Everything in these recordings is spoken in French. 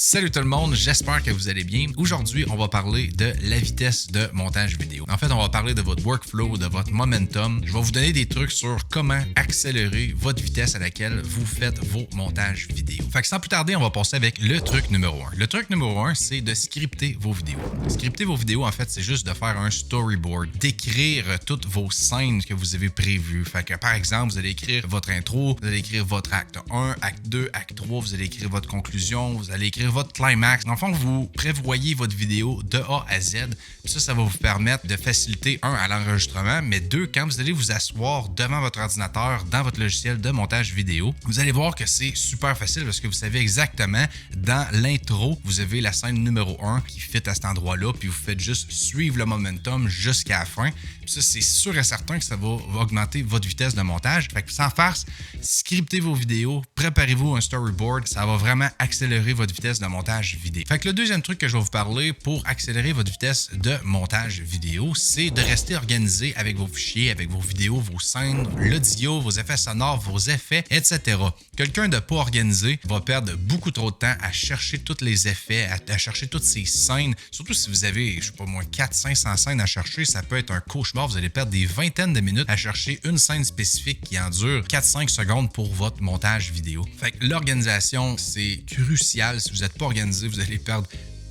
Salut tout le monde, j'espère que vous allez bien. Aujourd'hui, on va parler de la vitesse de montage vidéo. En fait, on va parler de votre workflow, de votre momentum. Je vais vous donner des trucs sur comment accélérer votre vitesse à laquelle vous faites vos montages vidéo. Fait que sans plus tarder, on va passer avec le truc numéro 1. Le truc numéro 1, c'est de scripter vos vidéos. Scripter vos vidéos, en fait, c'est juste de faire un storyboard, d'écrire toutes vos scènes que vous avez prévues. Fait que par exemple, vous allez écrire votre intro, vous allez écrire votre acte 1, acte 2, acte 3, vous allez écrire votre conclusion, vous allez écrire votre climax. Dans le fond, vous prévoyez votre vidéo de A à Z. Puis ça va vous permettre de faciliter, un, à l'enregistrement, mais deux, quand vous allez vous asseoir devant votre ordinateur, dans votre logiciel de montage vidéo, vous allez voir que c'est super facile parce que vous savez exactement, dans l'intro, vous avez la scène numéro 1 qui fit à cet endroit-là, puis vous faites juste suivre le momentum jusqu'à la fin. Puis ça, c'est sûr et certain que ça va augmenter votre vitesse de montage. Fait que sans farce, scriptez vos vidéos, préparez-vous un storyboard, ça va vraiment accélérer votre vitesse de montage vidéo. Fait que le deuxième truc que je vais vous parler pour accélérer votre vitesse de montage vidéo, c'est de rester organisé avec vos fichiers, avec vos vidéos, vos scènes, l'audio, vos effets sonores, vos effets, etc. Quelqu'un de pas organisé va perdre beaucoup trop de temps à chercher tous les effets, à chercher toutes ces scènes. Surtout si vous avez, je sais pas moi, 400-500 scènes à chercher, ça peut être un cauchemar. Vous allez perdre des vingtaines de minutes à chercher une scène spécifique qui en dure 4-5 secondes pour votre montage vidéo. Fait que l'organisation, c'est crucial. Si vous n'êtes pas organisé, vous allez perdre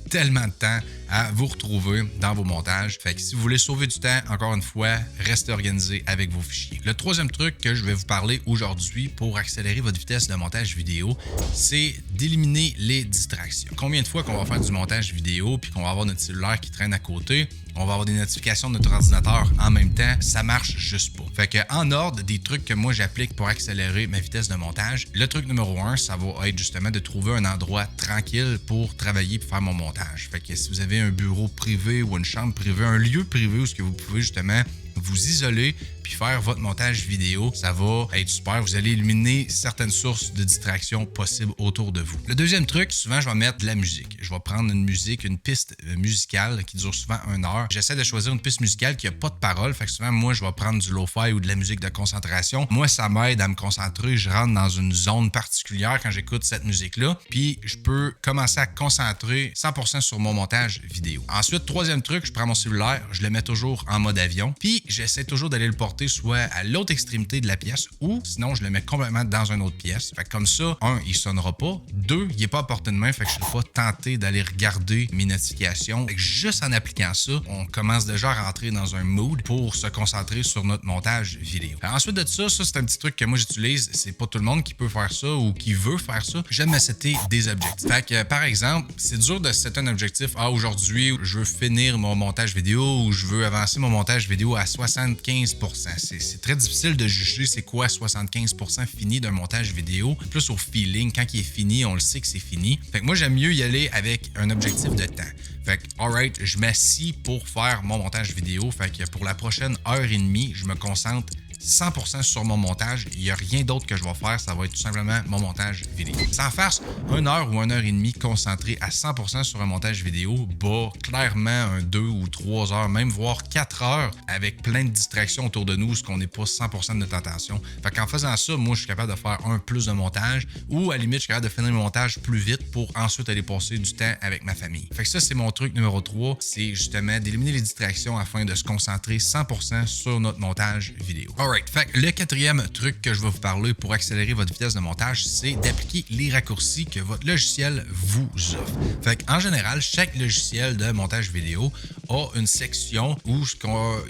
tellement de temps à vous retrouver dans vos montages. Fait que si vous voulez sauver du temps, encore une fois, restez organisé avec vos fichiers. Le troisième truc que je vais vous parler aujourd'hui pour accélérer votre vitesse de montage vidéo, c'est d'éliminer les distractions. Combien de fois qu'on va faire du montage vidéo puis qu'on va avoir notre cellulaire qui traîne à côté, on va avoir des notifications de notre ordinateur en même temps, ça marche juste pas. Fait que en ordre des trucs que moi j'applique pour accélérer ma vitesse de montage, le truc numéro 1, ça va être justement de trouver un endroit tranquille pour travailler et faire mon montage. Fait que si vous avez un bureau privé ou une chambre privée, un lieu privé où ce que vous pouvez justement vous isoler puis faire votre montage vidéo, ça va être super. Vous allez éliminer certaines sources de distraction possibles autour de vous. Le deuxième truc, souvent, je vais mettre de la musique. Je vais prendre une musique, une piste musicale qui dure souvent 1 heure. J'essaie de choisir une piste musicale qui n'a pas de paroles. Fait que souvent, moi, je vais prendre du lo-fi ou de la musique de concentration. Moi, ça m'aide à me concentrer. Je rentre dans une zone particulière quand j'écoute cette musique-là. Puis, je peux commencer à concentrer 100% sur mon montage vidéo. Ensuite, troisième truc, je prends mon cellulaire, je le mets toujours en mode avion. Puis, j'essaie toujours d'aller le porter soit à l'autre extrémité de la pièce ou sinon je le mets complètement dans une autre pièce. Fait que comme ça, 1, il sonnera pas. 2, il est pas à portée de main, fait que je ne suis pas tenté d'aller regarder mes notifications. Fait que juste en appliquant ça, on commence déjà à rentrer dans un mood pour se concentrer sur notre montage vidéo. Ensuite de ça, c'est un petit truc que moi j'utilise. C'est pas tout le monde qui peut faire ça ou qui veut faire ça. J'aime me setter des objectifs. Fait que par exemple, c'est dur de setter un objectif. Ah, aujourd'hui, je veux finir mon montage vidéo ou je veux avancer mon montage vidéo à 75%. C'est très difficile de juger c'est quoi 75% fini d'un montage vidéo. Plus au feeling, quand il est fini, on le sait que c'est fini. Fait que moi, j'aime mieux y aller avec un objectif de temps. Fait que, alright, je m'assis pour faire mon montage vidéo. Fait que pour la prochaine heure et demie, je me concentre 100% sur mon montage. Il n'y a rien d'autre que je vais faire. Ça va être tout simplement mon montage vidéo. Sans farce, 1 heure ou 1 heure et demie concentré à 100% sur un montage vidéo bat clairement un 2 ou 3 heures, même voire 4 heures avec plein de distractions autour de nous, ce qu'on n'est pas 100% de notre attention. Fait qu'en faisant ça, moi, je suis capable de faire plus de montage ou à la limite, je suis capable de finir mon montage plus vite pour ensuite aller passer du temps avec ma famille. Fait que ça, c'est mon truc numéro 3. C'est justement d'éliminer les distractions afin de se concentrer 100% sur notre montage vidéo. Alright, fait que le quatrième truc que je vais vous parler pour accélérer votre vitesse de montage, c'est d'appliquer les raccourcis que votre logiciel vous offre. Fait qu'en général, chaque logiciel de montage vidéo a une section où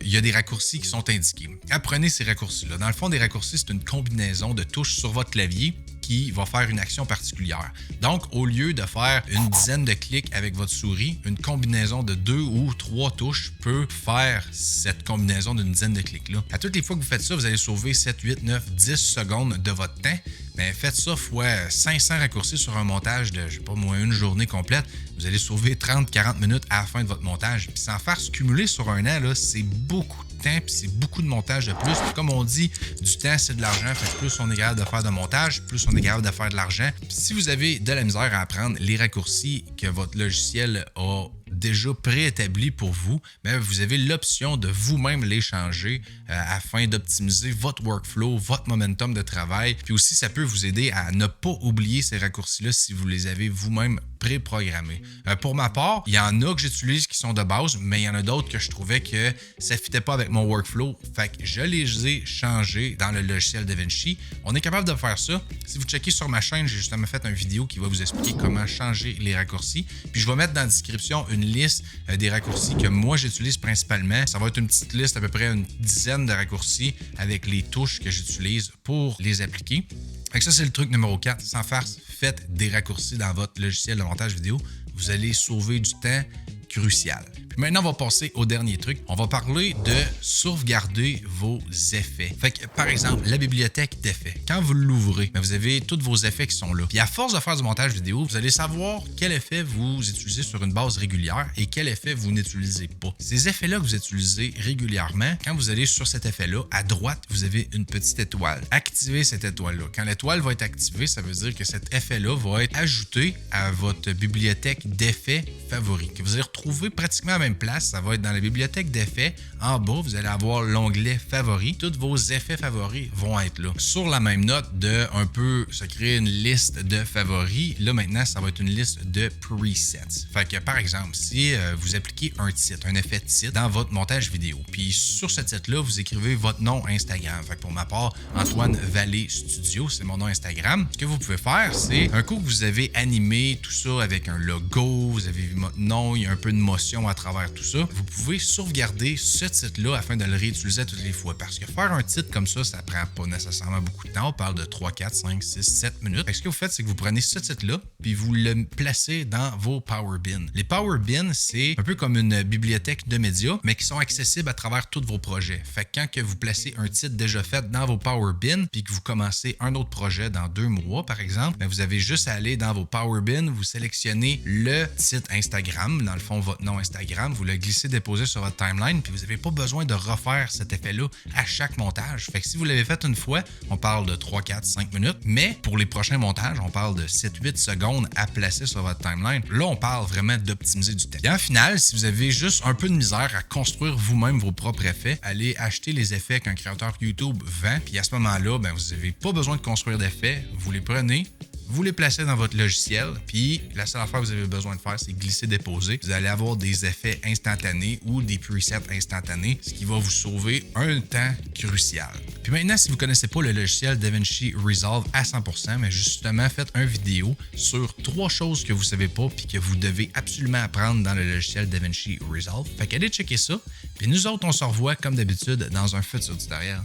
il y a des raccourcis qui sont indiqués. Apprenez ces raccourcis-là. Dans le fond, des raccourcis, c'est une combinaison de touches sur votre clavier qui va faire une action particulière. Donc, au lieu de faire une dizaine de clics avec votre souris, une combinaison de 2 ou 3 touches peut faire cette combinaison d'une dizaine de clics-là. À toutes les fois que vous faites ça, vous allez sauver 7, 8, 9, 10 secondes de votre temps. Mais faites ça fois 500 raccourcis sur un montage de, je sais pas moi, une journée complète. Vous allez sauver 30-40 minutes à la fin de votre montage. Puis sans faire se cumuler sur un an, là, c'est beaucoup de temps, puis c'est beaucoup de montage de plus. Puis comme on dit, du temps, c'est de l'argent. Fait que plus on est capable de faire de montage, plus on est capable de faire de l'argent. Puis si vous avez de la misère à apprendre les raccourcis que votre logiciel a déjà préétabli pour vous, mais vous avez l'option de vous-même les changer afin d'optimiser votre workflow, votre momentum de travail. Puis aussi, ça peut vous aider à ne pas oublier ces raccourcis-là si vous les avez vous-même préprogrammés. Pour ma part, il y en a que j'utilise qui sont de base, mais il y en a d'autres que je trouvais que ça ne fitait pas avec mon workflow. Fait que je les ai changés dans le logiciel DaVinci. On est capable de faire ça. Si vous checkez sur ma chaîne, j'ai justement fait une vidéo qui va vous expliquer comment changer les raccourcis. Puis je vais mettre dans la description une liste des raccourcis que moi j'utilise principalement. Ça va être une petite liste, à peu près une dizaine de raccourcis avec les touches que j'utilise pour les appliquer. Fait que ça, c'est le truc numéro 4. Sans farce, faites des raccourcis dans votre logiciel de montage vidéo. Vous allez sauver du temps crucial. Puis maintenant, on va passer au dernier truc. On va parler de sauvegarder vos effets. Fait que, par exemple, la bibliothèque d'effets. Quand vous l'ouvrez, vous avez tous vos effets qui sont là. Puis à force de faire du montage vidéo, vous allez savoir quel effet vous utilisez sur une base régulière et quel effet vous n'utilisez pas. Ces effets-là que vous utilisez régulièrement, quand vous allez sur cet effet-là, à droite, vous avez une petite étoile. Activez cette étoile-là. Quand l'étoile va être activée, ça veut dire que cet effet-là va être ajouté à votre bibliothèque d'effets favoris, que vous allez retrouver pratiquement à la même place. Ça va être dans la bibliothèque d'effets. En bas, vous allez avoir l'onglet favoris. Tous vos effets favoris vont être là. Sur la même note de un peu se créer une liste de favoris, là maintenant, ça va être une liste de presets. Fait que par exemple, si vous appliquez un titre, un effet de titre dans votre montage vidéo, puis sur ce titre-là, vous écrivez votre nom Instagram. Fait que pour ma part, Antoine Vallée Studio, c'est mon nom Instagram. Ce que vous pouvez faire, c'est un coup que vous avez animé tout ça avec un logo, vous avez vu votre nom, il y a un peu de motion à travers tout ça, vous pouvez sauvegarder ce titre-là afin de le réutiliser toutes les fois. Parce que faire un titre comme ça prend pas nécessairement beaucoup de temps. On parle de 3, 4, 5, 6, 7 minutes. Fait que ce que vous faites, c'est que vous prenez ce titre-là, puis vous le placez dans vos Power Bins. Les Power Bins, c'est un peu comme une bibliothèque de médias, mais qui sont accessibles à travers tous vos projets. Fait que quand que vous placez un titre déjà fait dans vos Power Bins, puis que vous commencez un autre projet dans 2 mois, par exemple, vous avez juste à aller dans vos Power Bins, vous sélectionnez le titre Instagram, dans le fond, votre nom Instagram, vous le glissez, déposez sur votre timeline, puis vous n'avez pas besoin de refaire cet effet-là à chaque montage. Fait que si vous l'avez fait une fois, on parle de 3, 4, 5 minutes, mais pour les prochains montages, on parle de 7, 8 secondes à placer sur votre timeline. Là, on parle vraiment d'optimiser du temps. Et en final, si vous avez juste un peu de misère à construire vous-même vos propres effets, allez acheter les effets qu'un créateur YouTube vend, puis à ce moment-là, vous n'avez pas besoin de construire d'effets, vous les prenez, vous les placez dans votre logiciel, puis la seule affaire que vous avez besoin de faire, c'est glisser-déposer. Vous allez avoir des effets instantanés ou des presets instantanés, ce qui va vous sauver un temps crucial. Puis maintenant, si vous ne connaissez pas le logiciel DaVinci Resolve à 100%, mais justement, faites une vidéo sur 3 choses que vous ne savez pas puis que vous devez absolument apprendre dans le logiciel DaVinci Resolve. Fait qu'allez checker ça. Puis nous autres, on se revoit comme d'habitude dans un futur tutoriel.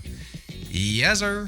Yes sir!